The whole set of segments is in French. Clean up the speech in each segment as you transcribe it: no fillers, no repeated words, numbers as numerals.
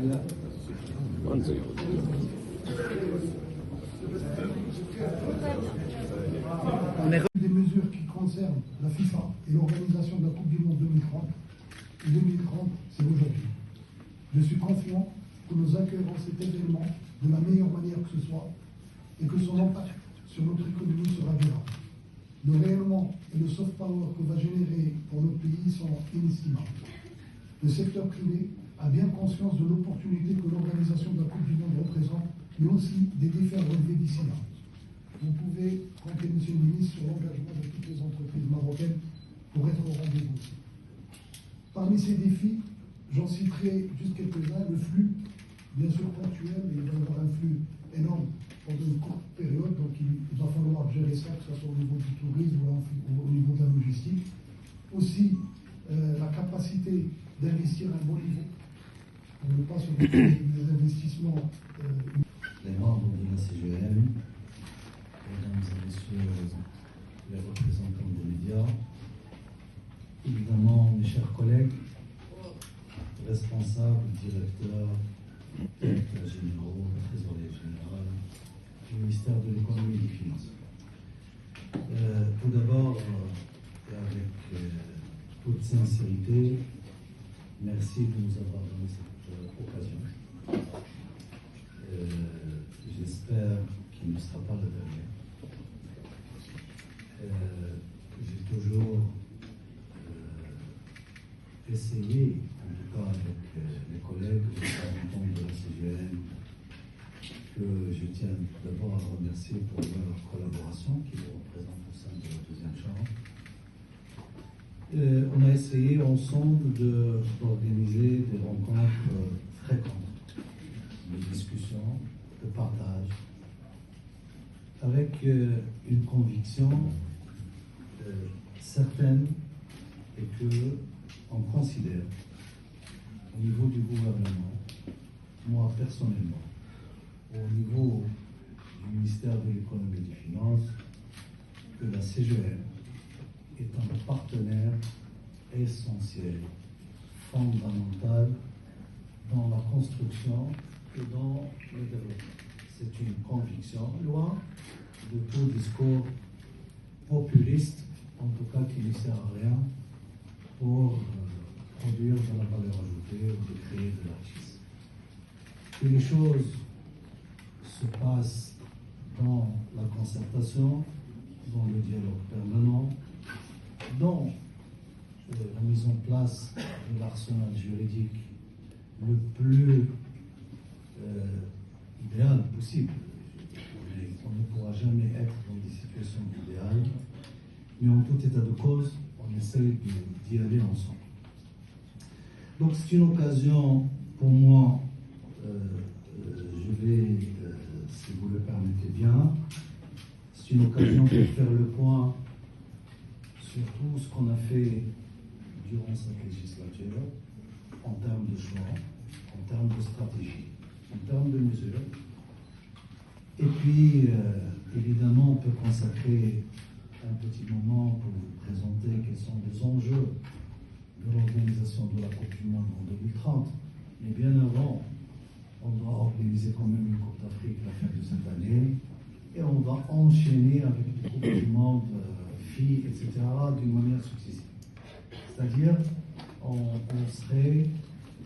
On est des mesures qui concernent la FIFA et l'organisation de la Coupe du Monde 2030. Et 2030, c'est aujourd'hui. Je suis confiant que nous accueillerons cet événement de la meilleure manière que ce soit et que son impact sur notre économie sera durable. Le rayonnement et le soft power que va générer pour notre pays sont inestimables. Le secteur privé a bien conscience de l'opportunité que l'organisation de la Coupe du Monde représente, mais aussi des défis à relever d'ici là. Vous pouvez compter, Monsieur le Ministre, sur l'engagement de toutes les entreprises marocaines pour être au rendez-vous. Parmi ces défis, j'en citerai juste quelques-uns. Le flux, bien sûr ponctuel, mais il va y avoir un flux énorme pendant une courte période, donc il va falloir gérer ça, que ce soit au niveau du tourisme ou au niveau de la logistique. Aussi, la capacité d'investir à un bon niveau, pour ne pas se retrouver des investissements. Les membres de la CGM, mesdames et messieurs les représentants des médias, évidemment mes chers collègues, responsables, directeurs généraux, trésorier général du ministère de l'économie et des finances. Tout d'abord, et avec toute sincérité, merci de nous avoir donné cette occasion. J'espère qu'il ne sera pas la dernière. J'ai toujours essayé, en tout cas avec mes collègues, les représentants de la CGM, que je tiens d'abord à remercier pour leur collaboration qui les représente au sein de la deuxième chambre. On a essayé ensemble d'organiser des rencontres fréquentes, de discussions, de partage, avec une conviction certaine et que on considère au niveau du gouvernement, moi personnellement, au niveau du ministère de l'économie et des finances, que la CGM est un partenaire essentiel, fondamental dans la construction et dans le développement. C'est une conviction, loin de tout discours populiste, en tout cas qui ne sert à rien pour produire de la valeur ajoutée ou de créer de la richesse. Que les choses se passent dans la concertation, dans le dialogue permanent, dans la mise en place de l'arsenal juridique le plus idéal possible. On ne pourra jamais être dans des situations idéales, mais en tout état de cause, on essaie d'y aller ensemble. Donc c'est une occasion pour moi, je vais, si vous le permettez bien, c'est une occasion de faire le point sur tout ce qu'on a fait durant cette législature, en termes de choix, en termes de stratégie, en termes de mesures. Et puis, évidemment, on peut consacrer un petit moment pour vous présenter quels sont les enjeux de l'organisation de la Coupe du Monde en 2030. Mais bien avant, on doit organiser quand même une Coupe d'Afrique à la fin de cette année. Et on va enchaîner avec les Coupes du Monde, filles, etc., d'une manière successive. C'est-à-dire, on serait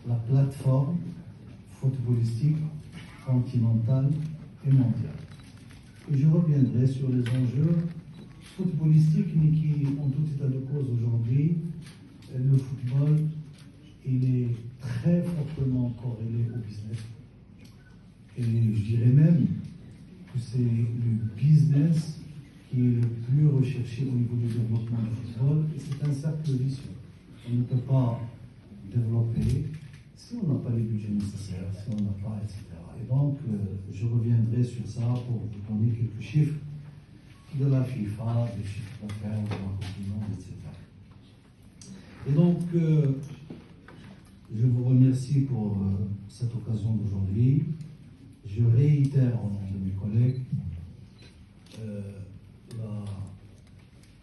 la plateforme footballistique continentale et mondiale. Et je reviendrai sur les enjeux footballistiques, mais qui, en tout état de cause aujourd'hui, le football, il est très fortement corrélé au business. Et je dirais même que c'est le business qui est le plus recherché au niveau du développement du football, et c'est un cercle vicieux. On ne peut pas développer si on n'a pas les budgets nécessaires, si on n'a pas, etc. Et donc, je reviendrai sur ça pour vous donner quelques chiffres de la FIFA, des chiffres d'affaires, de la Coupe du Monde, etc. Et donc, je vous remercie pour cette occasion d'aujourd'hui. Je réitère au nom de mes collègues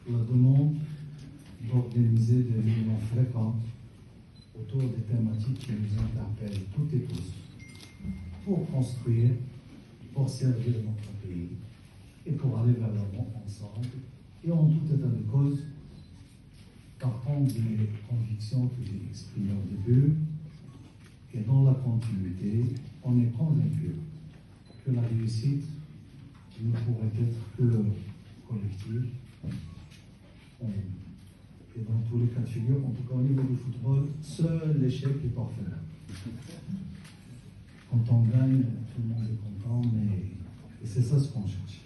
la demande d'organiser des réunions fréquentes autour des thématiques qui nous interpellent toutes et tous pour construire, pour servir notre pays et pour aller vers l'avant ensemble. Et en tout état de cause, partant des convictions que j'ai exprimées au début, et dans la continuité, on est convaincu que la réussite ne pourrait être que collective. Et dans tous les cas de figure, en tout cas au niveau du football, seul l'échec est parfait. Quand on gagne, tout le monde est content, mais c'est ça ce qu'on cherche.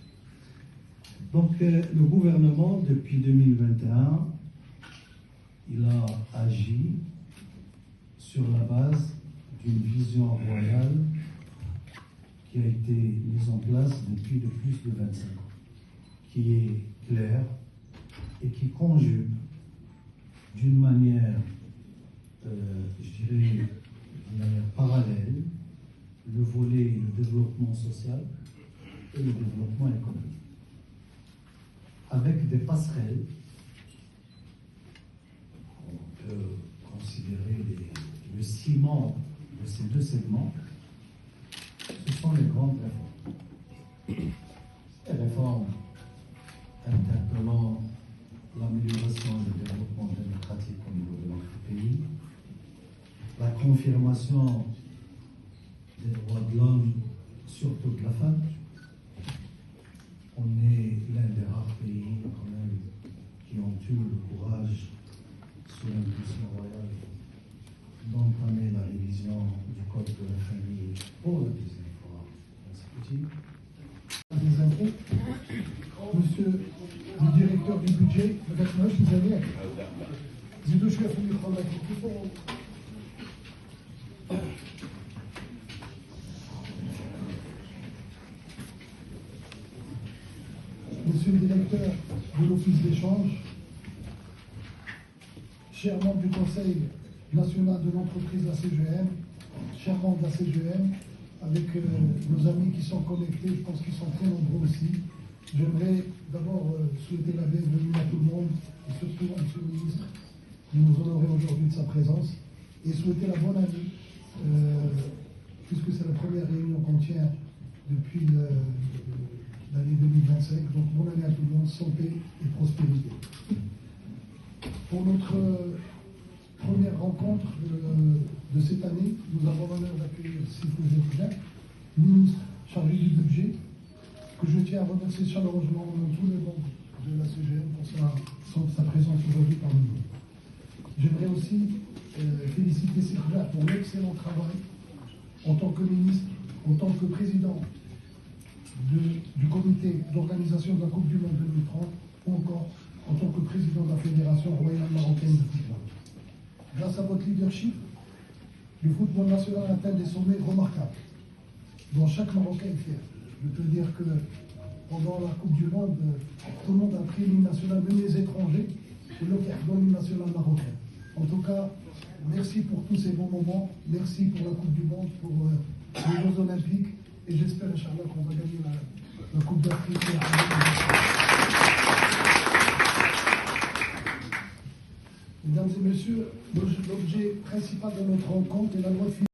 Donc le gouvernement, depuis 2021, il a agi sur la base d'une vision royale qui a été mise en place depuis de plus de 25 ans, qui est claire et qui conjugue d'une manière, je dirais, d'une manière parallèle, le volet, le développement social et le développement économique, avec des passerelles. On peut considérer le ciment de ces deux segments. Ce sont les grandes réformes. Les réformes interpeillant l'amélioration et le développement démocratique au niveau de notre pays, la confirmation des droits de l'homme, surtout de la femme. On est l'un des rares pays quand même qui ont eu le courage, sous l'impulsion royale, d'entamer la révision du code de la famille pour la deuxième fois consécutive. Des impôts. Monsieur le directeur du budget, Madame Moche, vous avez زيدوا شوية في الميكرو. Monsieur le directeur de l'Office d'échange, chers membres du Conseil national de l'entreprise de la CGM, chers membres de la CGM, avec nos amis qui sont connectés, je pense qu'ils sont très nombreux aussi. J'aimerais d'abord souhaiter la bienvenue à tout le monde, et surtout à M. le ministre, qui nous honorait aujourd'hui de sa présence, et souhaiter la bonne année, puisque c'est la première réunion qu'on tient depuis l'année 2025. Donc bonne année à tout le monde, santé et prospérité. Pour notre première rencontre de cette année, nous avons l'honneur d'accueillir Sifou Zefouja, ministre chargé du budget, que je tiens à remercier chaleureusement au nom de tous les membres de la CGM pour sa présence aujourd'hui parmi nous. J'aimerais aussi féliciter Sifouja pour l'excellent travail en tant que ministre, en tant que président du comité d'organisation de la Coupe du Monde 2030, ou encore en tant que président de la Fédération royale marocaine de football. Grâce à votre leadership, le football national atteint des sommets remarquables, dont chaque Marocain est fier. Je peux dire que pendant la Coupe du Monde, tout le monde a pris l'hymne national, même les étrangers, et le l'hymne national marocain. En tout cas, merci pour tous ces bons moments, merci pour la Coupe du Monde, pour les Jeux Olympiques, et j'espère, Inch'Allah, qu'on va gagner la Coupe d'Afrique. Mesdames et messieurs, l'objet principal de notre rencontre est la loi de finances.